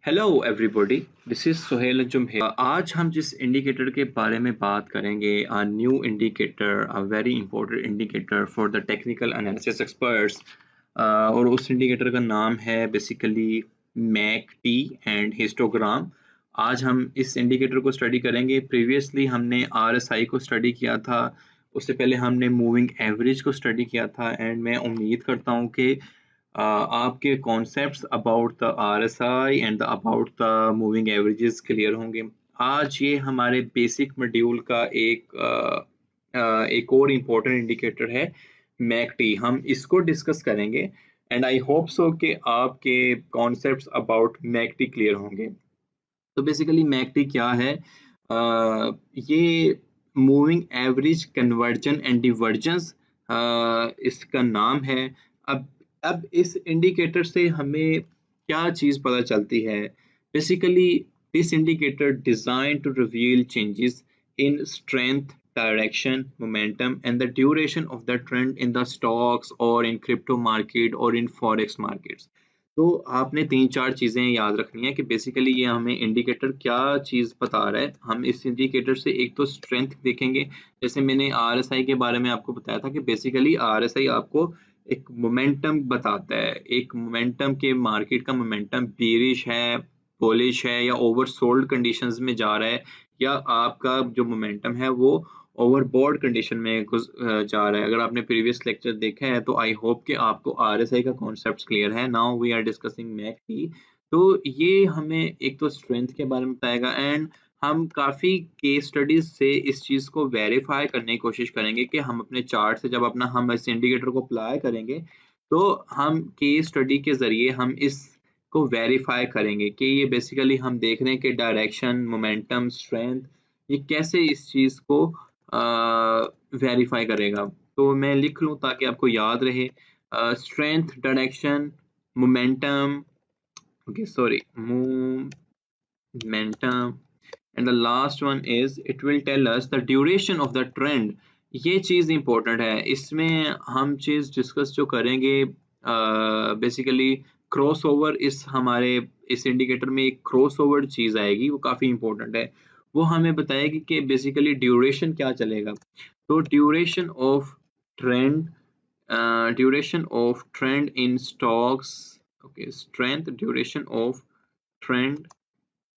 Hello everybody, this is Suhail Anjum here. आज हम जिस इंडिकेटर के बारे में बात करेंगे, a new indicator, a very important indicator for the technical analysis experts, और उस इंडिकेटर का नाम है basically MACD and histogram. आज हम इस इंडिकेटर को स्टडी करेंगे. प्रीवियसली हमने आरएसआई को स्टडी किया था, उससे पहले हमने मूविंग एवरेज को स्टडी किया था. एंड मैं उम्मीद करता हूँ कि आपके concepts about the RSI and about the moving averages clear होंगे. आज ये हमारे बेसिक मॉड्यूल का एक और इम्पोर्टेंट इंडिकेटर है मैकटी. हम इसको डिस्कस करेंगे एंड आई होप सो कि आपके कॉन्सेप्ट्स अबाउट मैकटी क्लियर होंगे. तो बेसिकली मैकटी क्या है? ये मूविंग एवरेज कन्वर्जन एंड डिवर्जेंस इसका नाम है. अब इस इंडिकेटर से हमें क्या चीज़ पता चलती है? Basically this indicator design to reveal changes in strength, direction, momentum and the duration of the trend in the stocks or in crypto market or in forex markets. तो आपने 3-4 चीज़ें याद रखनी है कि बेसिकली ये हमें इंडिकेटर क्या चीज़ बता रहा है. हम इस इंडिकेटर से एक तो स्ट्रेंथ देखेंगे, जैसे मैंने आरएसआई के बारे में आपको बताया था कि बेसिकली आरएसआई आपको एक मोमेंटम बताता है. एक मोमेंटम के मार्केट का मोमेंटम बेरिश है, बुलिश है या ओवरसोल्ड कंडीशंस में जा रहा है, या आपका जो मोमेंटम है वो ओवरबॉट कंडीशन में जा रहा है. अगर आपने प्रीवियस लेक्चर देखा है तो आई होप कि आपको आरएसआई का कॉन्सेप्ट क्लियर है. Now we are discussing MACD. तो ये हमें एक तो स्ट्रेंथ के बारे में बताएगा एंड हम काफ़ी केस स्टडीज से इस चीज़ को वेरीफाई करने की कोशिश करेंगे कि हम अपने चार्ट से जब हम इस इंडिकेटर को अप्लाई करेंगे तो हम केस स्टडी के ज़रिए हम इसको वेरीफाई करेंगे कि ये बेसिकली हम देख रहे हैं कि डायरेक्शन, मोमेंटम, स्ट्रेंथ ये कैसे इस चीज़ को वेरीफाई करेगा. तो मैं लिख लूँ ताकि आपको याद रहे. Strength, direction, momentum, okay sorry, momentum, and the last one is it will tell us the duration of the trend. ये चीज़ इंपॉर्टेंट है. इसमें हम चीज़ डिस्कस जो करेंगे बेसिकली क्रॉस ओवर, इस हमारे इस इंडिकेटर में एक क्रॉस ओवर चीज़ आएगी, वो काफ़ी इंपॉर्टेंट है. वो हमें बताएगी कि बेसिकली ड्यूरेशन क्या चलेगा. तो duration of trend in stocks, okay, strength, duration of trend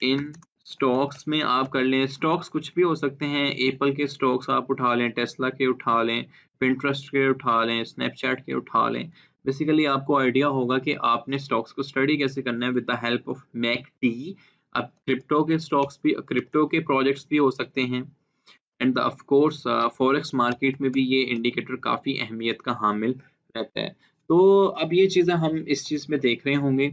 in stocks में आप कर लें. स्टॉक्स कुछ भी हो सकते हैं. एप्पल के स्टॉक्स आप उठा लें, टेस्ला के उठा लें, पिंटरेस्ट के उठा लें, स्नैपचैट के उठा लें. बेसिकली आपको आइडिया होगा कि आपने स्टॉक्स को स्टडी कैसे करना है विद द हेल्प ऑफ मैकटी. अब क्रिप्टो के स्टॉक्स भी, क्रिप्टो के प्रोजेक्ट्स भी हो सकते हैं end of course forex market में भी ये इंडिकेटर काफ़ी अहमियत का हामिल रहता है. तो अब ये चीज़ें हम इस चीज़ में देख रहे होंगे.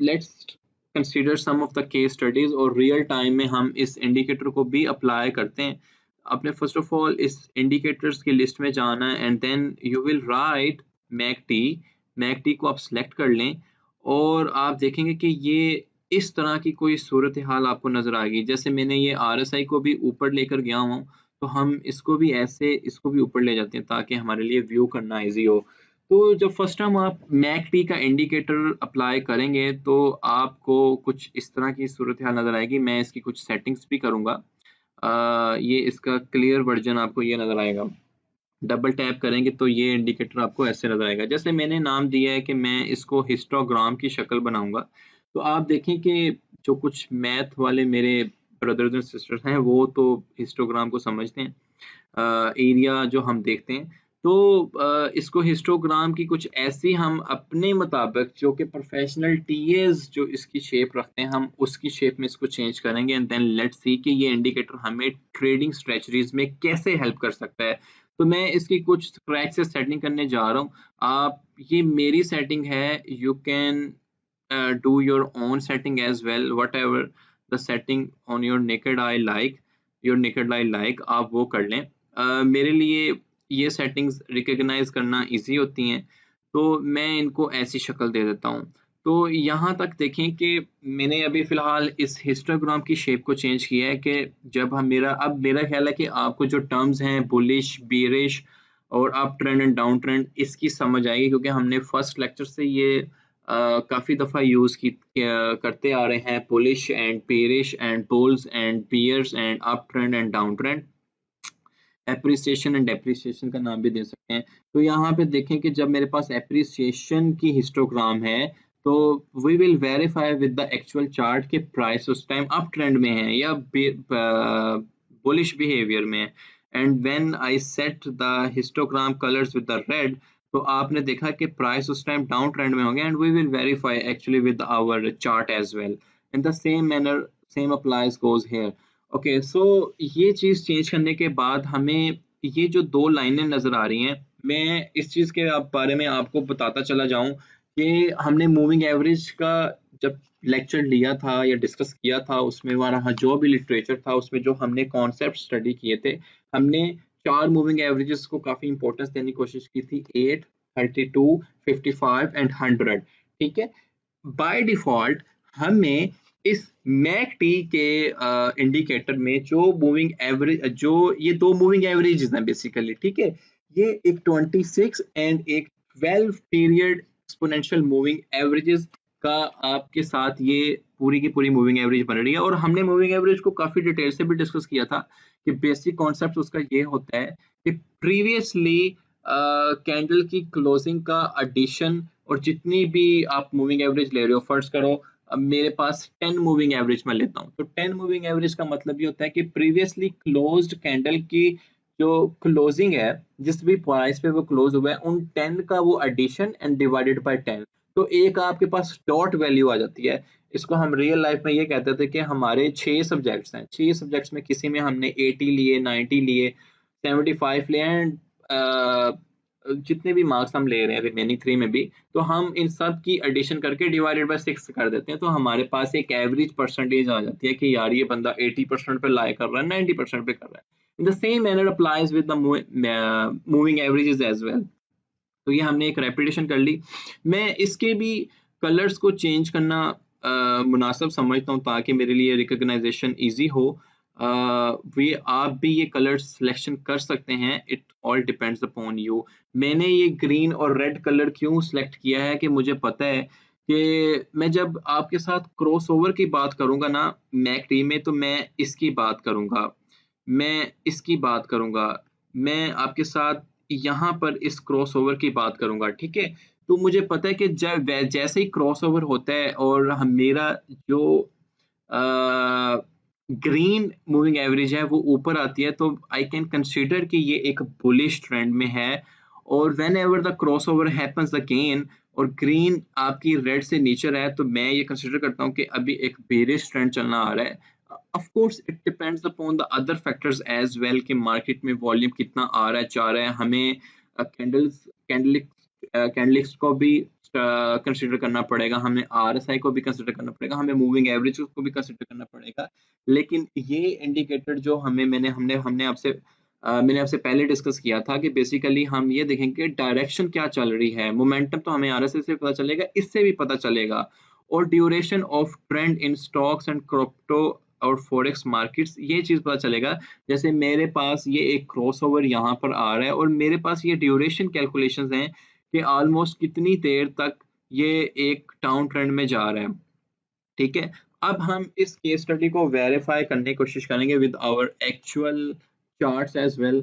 Let's consider some of the case studies, और रियल टाइम में हम इस इंडिकेटर को भी अप्लाई करते हैं. आपने फर्स्ट ऑफ ऑल इस इंडिकेटर्स की लिस्ट में जाना है and then you will write MACD को आप सेलेक्ट कर लें और आप देखेंगे कि ये इस तरह की कोई सूरत हाल आपको नजर आएगी. जैसे मैंने ये आरएसआई को भी ऊपर लेकर गया हूँ, तो हम इसको भी ऐसे इसको भी ऊपर ले जाते हैं ताकि हमारे लिए व्यू करना इजी हो. तो जब फर्स्ट टाइम आप मैकटी का इंडिकेटर अप्लाई करेंगे तो आपको कुछ इस तरह की सूरत हाल नजर आएगी. मैं इसकी कुछ सेटिंग्स भी करूंगा. ये इसका क्लियर वर्जन आपको ये नजर आएगा. डबल टैप करेंगे तो ये इंडिकेटर आपको ऐसे नजर आएगा. जैसे मैंने नाम दिया है कि मैं इसको हिस्टोग्राम की शक्ल बनाऊंगा, तो आप देखें कि जो कुछ मैथ वाले मेरे ब्रदर्स एंड सिस्टर्स हैं वो तो हिस्टोग्राम को समझते हैं, एरिया जो हम देखते हैं. तो इसको हिस्टोग्राम की कुछ ऐसी हम अपने मुताबिक, जो कि प्रोफेशनल टीएस जो इसकी शेप रखते हैं, हम उसकी शेप में इसको चेंज करेंगे एंड देन लेट्स सी कि ये इंडिकेटर हमें ट्रेडिंग स्ट्रेटजीज में कैसे हेल्प कर सकता है. तो मैं इसकी कुछ क्रैक से सेटिंग करने जा रहा हूँ. आप, ये मेरी सेटिंग है, you can do your own setting as well. Whatever the setting on your naked eye like, आप वो कर लें. मेरे लिए ये सेटिंग्स रिकग्नाइज करना इजी होती हैं, तो मैं इनको ऐसी शक्ल दे देता हूँ. तो यहाँ तक देखें कि मैंने अभी फ़िलहाल इस हिस्टोग्राम की शेप को चेंज किया है कि जब हम अब मेरा ख्याल है कि आपको जो टर्म्स हैं बुलिश, बेरिश और up trend and down trend, इसकी समझ आएगी, क्योंकि हमने फर्स्ट लेक्चर से ये काफ़ी दफ़ा यूज़ करते आ रहे हैं, bullish and bearish and bulls and bears and up trend and down trend, appreciation and depreciation का नाम भी दे सकते हैं। तो यहाँ पे देखें कि जब मेरे पास एप्रिसिएशन की हिस्टोग्राम है तो we will verify with the actual chart के प्राइस उस टाइम अप ट्रेंड में है या बुलिश बिहेवियर में है। And when I set the histogram colours with the red, तो आपने देखा कि प्राइस उस टाइम डाउन ट्रेंड में होंगे and we will verify actually with our chart as well. In the same manner same applies goes here. Okay so ये चीज़ change करने के बाद हमें ये जो दो लाइनें नज़र आ रही हैं, मैं इस चीज़ के बारे में आपको बताता चला जाऊं कि हमने मूविंग एवरेज का जब लेक्चर लिया था या डिस्कस किया था, उसमें हमारा जो भी लिटरेचर था उसमें जो हमने कॉन्सेप्ट स्टडी किए थे, हमने 4 मूविंग एवरेजेस को काफ़ी इंपॉर्टेंस देने की कोशिश की थी, 8, 32, 55 एंड 100। ठीक है, बाय डिफॉल्ट हमें इस मैकटी के इंडिकेटर में जो मूविंग एवरेज, जो ये दो मूविंग एवरेजेस हैं बेसिकली, ठीक है, ये एक 26 एंड एक 12 पीरियड एक्सपोनेंशियल मूविंग एवरेजेस का आपके साथ ये पूरी की पूरी मूविंग एवरेज बन रही है। और हमने मूविंग एवरेज को काफी डिटेल से भी डिस्कस किया था कि बेसिक कॉन्सेप्ट उसका ये होता है कि प्रीवियसली कैंडल की क्लोजिंग का एडिशन और जितनी भी आप मूविंग एवरेज ले रहे हो, फर्स्ट करो अब मेरे पास 10 मूविंग एवरेज में लेता हूँ, तो 10 मूविंग एवरेज का मतलब ये होता है कि प्रीवियसली क्लोज्ड कैंडल की जो क्लोजिंग है, जिस भी प्राइस पे वो क्लोज हुआ है, उन 10 का वो एडिशन एंड डिवाइडेड बाय 10, तो एक आपके पास डॉट वैल्यू आ जाती है। इसको हम रियल लाइफ में ये कहते थे कि हमारे 6 सब्जेक्ट्स हैं, 6 सब्जेक्ट्स में किसी में हमने 80 लिए, 90 लिए, 75 लिए एंड जितने भी मार्क्स हम ले रहे हैं रिमेनिंग 3 में भी, तो हम इन सब की एडिशन करके डिवाइडेड बाय 6 कर देते हैं, तो हमारे पास एक एवरेज परसेंटेज आ जाती है कि यार ये बंदा 80% पे लाई कर रहा है, 90% पे कर रहा है। In the same manner applies with the moving averages as well. तो ये हमने एक रेपिटेशन कर ली। मैं इसके भी कलर्स को चेंज करना मुनासिब समझता हूँ ताकि मेरे लिए रिकग्नाइजेशन ईजी हो। वे आप भी ये कलर सिलेक्शन कर सकते हैं, it all depends upon you. मैंने ये ग्रीन और रेड कलर क्यों सिलेक्ट किया है कि मुझे पता है कि मैं जब आपके साथ क्रॉस ओवर की बात करूंगा ना मैकडी में, तो मैं इसकी बात करूंगा, मैं इसकी बात करूंगा, मैं आपके साथ यहाँ पर इस क्रॉस ओवर की बात करूंगा। ठीक है, तो मुझे पता है कि जब जैसे ही क्रॉस ओवर होता है और हम मेरा जो ग्रीन मूविंग एवरेज है वो ऊपर आती है, तो आई कैन कंसीडर कि ये एक बुलिश ट्रेंड में है। और when ever the cross over happens again और ग्रीन आपकी रेड से नीचे है, तो मैं ये कंसीडर करता हूँ कि अभी एक बेरिश ट्रेंड चलना आ रहा है। Of course it depends upon the other factors as well कि मार्केट में वॉल्यूम कितना आ रहा है, जा रहा है। हमें कैंडलिक्स को भी कंसिडर करना पड़ेगा, हमें आरएसआई को भी कंसिडर करना पड़ेगा, हमें मूविंग एवरेज को भी कंसिडर करना पड़ेगा। लेकिन ये इंडिकेटर जो मैंने आपसे पहले डिस्कस किया था कि बेसिकली हम ये देखेंगे डायरेक्शन क्या चल रही है, मोमेंटम तो हमें आरएसआई से पता चलेगा, इससे भी पता चलेगा, और duration of trend in stocks and crypto और फॉरेक्स मार्केट्स, ये चीज पता चलेगा। जैसे मेरे पास ये एक क्रॉसओवर यहाँ पर आ रहा है और मेरे पास ये ड्यूरेशन कैलकुलेशंस हैं कि ऑलमोस्ट कितनी देर तक ये एक डाउन ट्रेंड में जा रहा है। ठीक है, अब हम इस केस स्टडी को वेरीफाई करने की कोशिश करेंगे with our actual charts as well.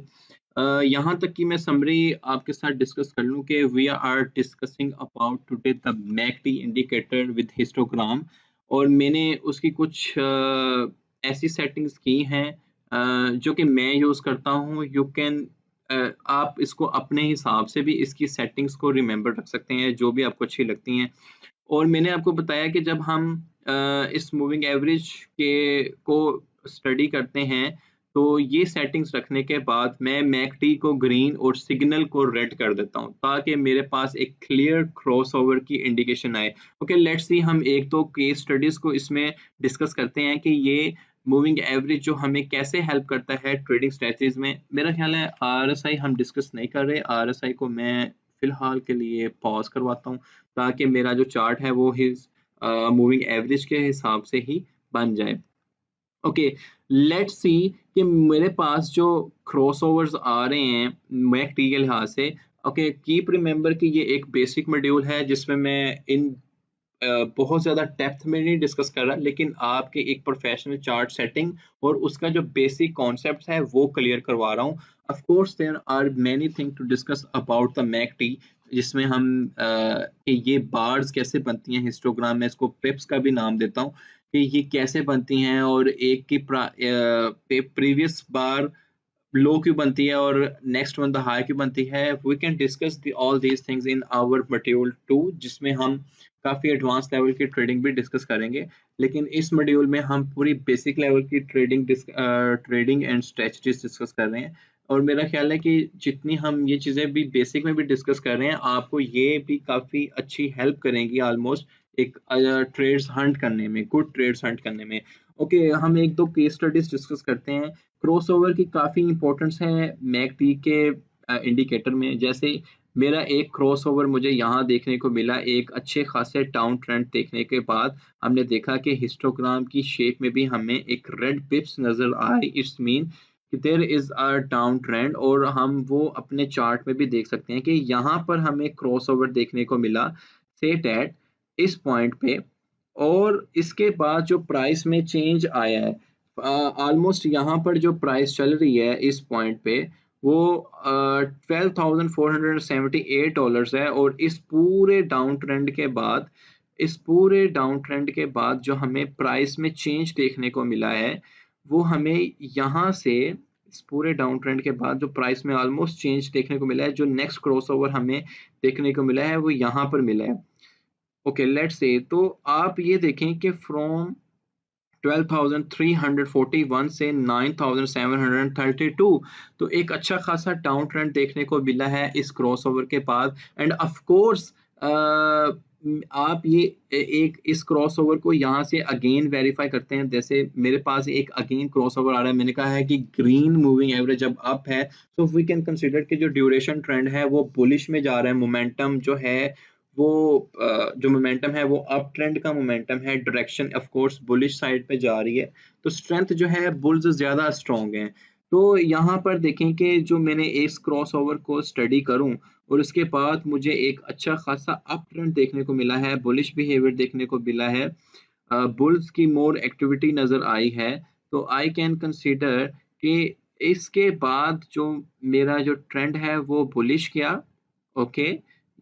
यहाँ तक कि मैं समरी आपके साथ डिस्कस कर लूँ कि we are discussing about today the MACD indicator with histogram, और मैंने उसकी कुछ ऐसी सेटिंग्स की हैं जो कि मैं यूज़ करता हूँ। यू कैन आप इसको अपने हिसाब से भी इसकी सेटिंग्स को रिमेंबर रख सकते हैं जो भी आपको अच्छी लगती हैं। और मैंने आपको बताया कि जब हम इस मूविंग एवरेज के को स्टडी करते हैं तो ये सेटिंग्स रखने के बाद मैं मैकडी को ग्रीन और सिग्नल को रेड कर देता हूँ ताकि मेरे पास एक क्लियर क्रॉसओवर की इंडिकेशन आए। ओके, लेट्स सी, हम एक दो केस स्टडीज को इसमें डिस्कस करते हैं कि ये मूविंग एवरेज जो हमें कैसे हेल्प करता है ट्रेडिंग स्ट्रेटजीज में। मेरा ख्याल है आरएसआई हम डिस्कस नहीं कर रहे, आरएसआई को मैं फिलहाल के लिए पॉज करवाता हूँ ताकि मेरा जो चार्ट है वो मूविंग एवरेज के हिसाब से ही बन जाए। ओके, लेट्स सी कि मेरे पास जो क्रॉसओवर्स आ रहे हैं मैकडी के लिहाज से। ओके, कीप रिमेंबर कि ये एक बेसिक मॉड्यूल है जिसमें मैं इन बहुत ज़्यादा डेप्थ में नहीं डिस्कस कर रहा, लेकिन आपके एक प्रोफेशनल चार्ट सेटिंग और उसका जो बेसिक कॉन्सेप्ट है वो क्लियर करवा रहा हूँ। Of course there are many thing to discuss about the MACD, जिसमें हम कि ये बार्स कैसे बनती हैं हिस्टोग्राम में, इसको पिप्स का भी नाम देता हूँ कि ये कैसे बनती हैं, और एक की प्रीवियस बार लो क्यों बनती है और नेक्स्ट वन द हाई क्यों बनती है। We can discuss all these things in our module 2, जिसमें हम काफ़ी एडवांस लेवल की ट्रेडिंग भी डिस्कस करेंगे, लेकिन इस मॉड्यूल में हम पूरी बेसिक लेवल की ट्रेडिंग एंड स्ट्रेटजीज डिस्कस कर रहे हैं। और मेरा ख्याल है कि जितनी हम ये चीज़ें भी बेसिक में भी डिस्कस कर रहे हैं, आपको ये भी काफ़ी अच्छी हेल्प करेंगी ऑलमोस्ट एक ट्रेड्स हंट करने में, गुड ट्रेड्स हंट करने में। ओके, हम एक दो केस स्टडीज डिस्कस करते हैं। क्रॉसओवर की काफ़ी इंपॉर्टेंस है मैकडी के इंडिकेटर में। जैसे मेरा एक क्रॉसओवर मुझे यहाँ देखने को मिला, एक अच्छे खासे डाउन ट्रेंड देखने के बाद हमने देखा कि हिस्टोग्राम की शेप में भी हमें एक रेड पिप्स नजर आई। इट्स मीन कि there is a down trend, और हम वो अपने चार्ट में भी देख सकते हैं कि यहाँ पर हमें क्रॉसओवर देखने को मिला सेट एट इस पॉइंट पे। और इसके बाद जो प्राइस में चेंज आया है, ऑलमोस्ट यहाँ पर जो प्राइस चल रही है इस पॉइंट पे वो $12,478 है। और इस पूरे डाउन ट्रेंड के बाद जो हमें प्राइस में चेंज देखने को मिला है, वो हमें यहाँ से इस पूरे डाउन ट्रेंड के बाद जो प्राइस में ऑलमोस्ट चेंज देखने को मिला है, जो नेक्स्ट क्रॉसओवर हमें देखने को मिला है वो यहाँ पर मिला है। ओके, लेट्स से तो आप ये देखें कि फ्रॉम 12,341 से 9,732, तो एक अच्छा खासा डाउन ट्रेंड देखने को मिला है इस क्रॉसओवर के बाद। एंड ऑफ कोर्स आप ये एक इस क्रॉसओवर को यहाँ से अगेन वेरीफाई करते हैं। जैसे मेरे पास एक अगेन क्रॉसओवर आ रहा है, मैंने कहा है कि ग्रीन मूविंग एवरेज जब अप है, सो वी कैन कंसीडर कि जो ड्यूरेशन ट्रेंड है वो बुलिश में जा रहा है। मोमेंटम जो है वो जो मोमेंटम है वो अप ट्रेंड का मोमेंटम है, direction of course bullish side पे जा रही है, तो स्ट्रेंथ जो है बुल्स ज्यादा स्ट्रॉन्ग है। तो यहाँ पर देखें कि जो मैंने इस क्रॉस ओवर को स्टडी करूं और उसके बाद मुझे एक अच्छा खासा अप ट्रेंड देखने को मिला है, बुलिश बिहेवियर देखने को मिला है, बुल्स की मोर एक्टिविटी नजर आई है, तो आई कैन कंसीडर कि इसके बाद जो मेरा जो ट्रेंड है वो बुलिश किया। ओके,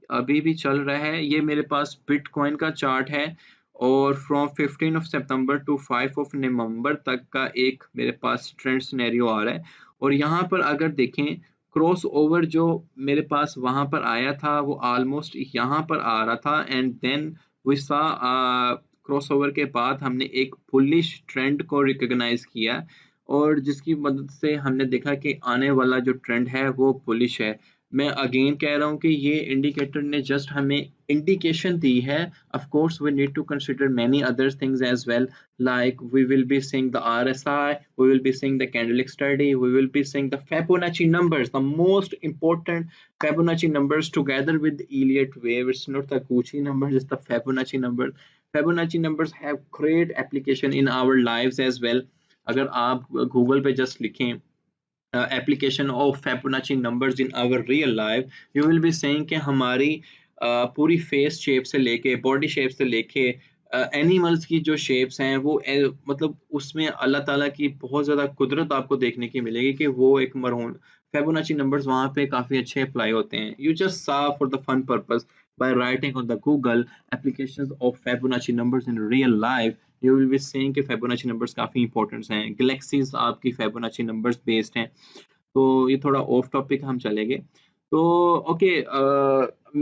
अभी भी चल रहा है। ये मेरे पास बिटकॉइन का चार्ट है और from 15 of September to 5 of November तक का एक मेरे पास ट्रेंड सिनेरियो आ रहा है। और यहाँ पर अगर देखें क्रॉस ओवर जो मेरे पास वहां पर आया था वो ऑलमोस्ट यहाँ पर आ रहा था, and then we saw crossover के बाद हमने एक बुलिश ट्रेंड को रिकॉग्नाइज किया, और जिसकी मदद से हमने देखा कि आने वाला जो ट्रेंड है वो बुलिश है। मैं अगेन कह रहा हूँ कि ये इंडिकेटर ने जस्ट हमें इंडिकेशन दी है। Of course we need to consider many other things as well, like we will be seeing the RSI, we will be seeing the candlestick study, we will be seeing the Fibonacci numbers, the most important Fibonacci numbers together with the Elliott wave. It's not the Gucci numbers, it's the Fibonacci numbers. Fibonacci numbers have great application in our lives as well. अगर आप Google पे just लिखें application of Fibonacci numbers in our real life, you will be saying कि हमारी पूरी face shape से लेके body shape से लेके एनिमल्स की जो शेप्स हैं वो मतलब उसमें अल्लाह ताला की बहुत ज़्यादा कुदरत आपको देखने की मिलेगी कि वो एक मरहूम Fibonacci numbers वहाँ पे काफ़ी अच्छे अप्लाई होते हैं। You just saw for the fun purpose by writing on the Google applications of Fibonacci numbers in real life, you will be seeing कि Fibonacci numbers काफ़ी इंपॉर्टेंट हैं। गैलेक्सीज आपकी Fibonacci numbers बेस्ड हैं। तो ये थोड़ा ऑफ टॉपिक हम चलेंगे। तो ओके,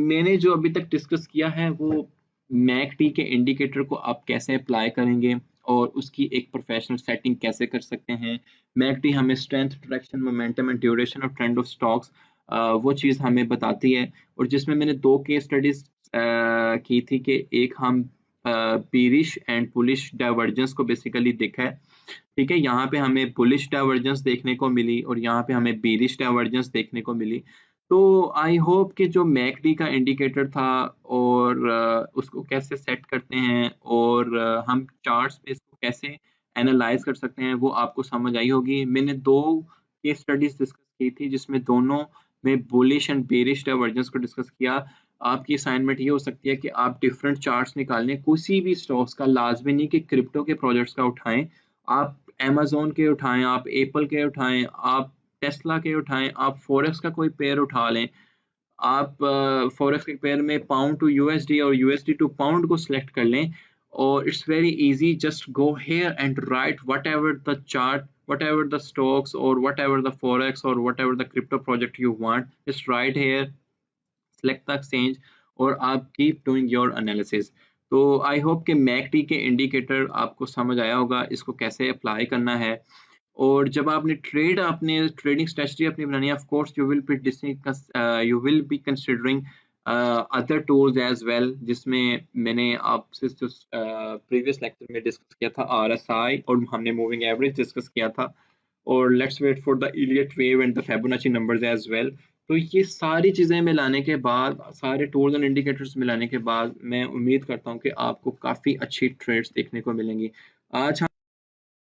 मैंने जो अभी तक डिस्कस किया है वो मैकडी के इंडिकेटर को आप कैसे अप्लाई करेंगे और उसकी एक प्रोफेशनल सेटिंग कैसे कर सकते हैं। मैकडी हमें strength, direction, momentum and duration और ट्रेंड ऑफ स्टॉक्स वो चीज़ हमें बताती है। और जिसमें मैंने दो केस स्टडीज की थी कि एक हम बीरिश एंड बुलिश डाइवर्जेंस को बेसिकली देखा है। ठीक है, यहाँ पे हमें बुलिश डाइवर्जेंस देखने को मिली और यहाँ पे हमें बेरिश डाइवर्जेंस देखने को मिली। तो आई होप कि जो मैकडी का इंडिकेटर था और उसको कैसे सेट करते हैं और हम चार्ट्स पे इसको कैसे एनालाइज कर सकते हैं वो आपको समझ आई होगी। मैंने दो केस स्टडीज डिस्कस की थी जिसमें दोनों में बुलिश एंड बेरिश डाइवर्जेंस को डिस्कस किया। आपकी असाइनमेंट ये हो सकती है कि आप डिफरेंट चार्ट्स निकालें, किसी भी स्टॉक्स का, लाजमी नहीं कि क्रिप्टो के प्रोजेक्ट्स का उठाएं, आप अमेजोन के उठाएं, आप एप्पल के उठाएं, आप टेस्ला के उठाएं, आप फॉरेक्स का कोई पेयर उठा लें, आप फॉरेक्स के पेयर में पाउंड टू यूएसडी और यूएसडी टू पाउंड को सिलेक्ट कर लें, और it's very easy, just go here and right what ever the chart, whatever the stocks or whatever the forex or whatever the crypto project you want, just right here, select the exchange, और आप keep doing your analysis। तो I hope कि मैकटी के indicator आपको समझ आया होगा, इसको कैसे अप्लाई करना है। और जब आपने ट्रेडिंग स्ट्रेटजी अपनी बनानी है, of course you will be considering other tools as well, जिसमें मैंने आपसे जो प्रीवियस लेक्चर में डिस्कस किया था RSI, और हमने मूविंग एवरेज डिस्कस किया था, और let's wait for the Elliott wave and the Fibonacci numbers as well. तो ये सारी चीज़ें मिलाने के बाद, सारे टूल्स एंड इंडिकेटर्स मिलाने के बाद, मैं उम्मीद करता हूँ कि आपको काफ़ी अच्छी ट्रेड्स देखने को मिलेंगी। आज